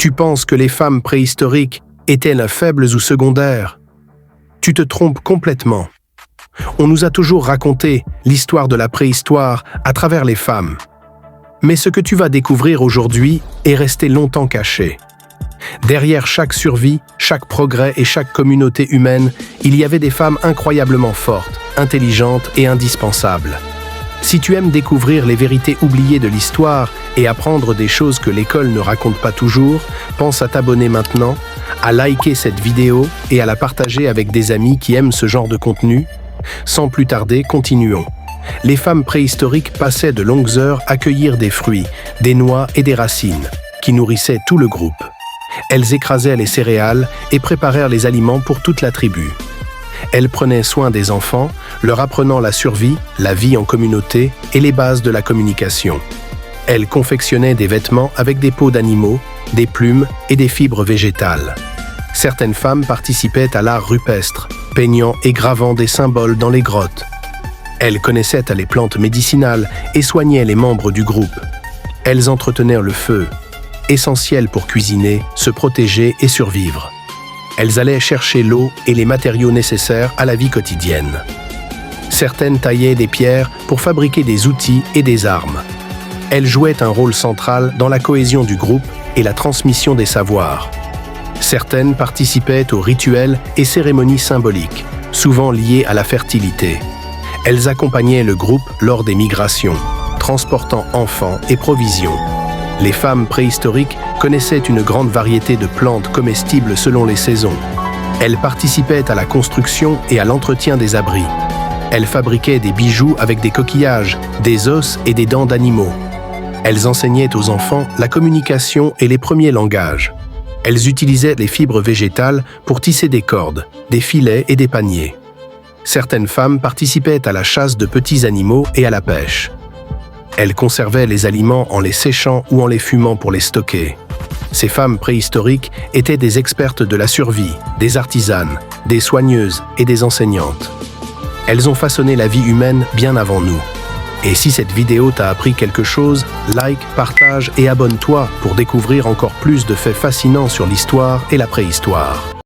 Tu penses que les femmes préhistoriques étaient faibles ou secondaires? Tu te trompes complètement. On nous a toujours raconté l'histoire de la préhistoire à travers les femmes. Mais ce que tu vas découvrir aujourd'hui est resté longtemps caché. Derrière chaque survie, chaque progrès et chaque communauté humaine, il y avait des femmes incroyablement fortes, intelligentes et indispensables. Si tu aimes découvrir les vérités oubliées de l'histoire et apprendre des choses que l'école ne raconte pas toujours, pense à t'abonner maintenant, à liker cette vidéo et à la partager avec des amis qui aiment ce genre de contenu. Sans plus tarder, continuons. Les femmes préhistoriques passaient de longues heures à cueillir des fruits, des noix et des racines, qui nourrissaient tout le groupe. Elles écrasaient les céréales et préparèrent les aliments pour toute la tribu. Elles prenaient soin des enfants, leur apprenant la survie, la vie en communauté et les bases de la communication. Elles confectionnaient des vêtements avec des peaux d'animaux, des plumes et des fibres végétales. Certaines femmes participaient à l'art rupestre, peignant et gravant des symboles dans les grottes. Elles connaissaient les plantes médicinales et soignaient les membres du groupe. Elles entretenaient le feu, essentiel pour cuisiner, se protéger et survivre. Elles allaient chercher l'eau et les matériaux nécessaires à la vie quotidienne. Certaines taillaient des pierres pour fabriquer des outils et des armes. Elles jouaient un rôle central dans la cohésion du groupe et la transmission des savoirs. Certaines participaient aux rituels et cérémonies symboliques, souvent liées à la fertilité. Elles accompagnaient le groupe lors des migrations, transportant enfants et provisions. Les femmes préhistoriques connaissaient une grande variété de plantes comestibles selon les saisons. Elles participaient à la construction et à l'entretien des abris. Elles fabriquaient des bijoux avec des coquillages, des os et des dents d'animaux. Elles enseignaient aux enfants la communication et les premiers langages. Elles utilisaient les fibres végétales pour tisser des cordes, des filets et des paniers. Certaines femmes participaient à la chasse de petits animaux et à la pêche. Elles conservaient les aliments en les séchant ou en les fumant pour les stocker. Ces femmes préhistoriques étaient des expertes de la survie, des artisanes, des soigneuses et des enseignantes. Elles ont façonné la vie humaine bien avant nous. Et si cette vidéo t'a appris quelque chose, like, partage et abonne-toi pour découvrir encore plus de faits fascinants sur l'histoire et la préhistoire.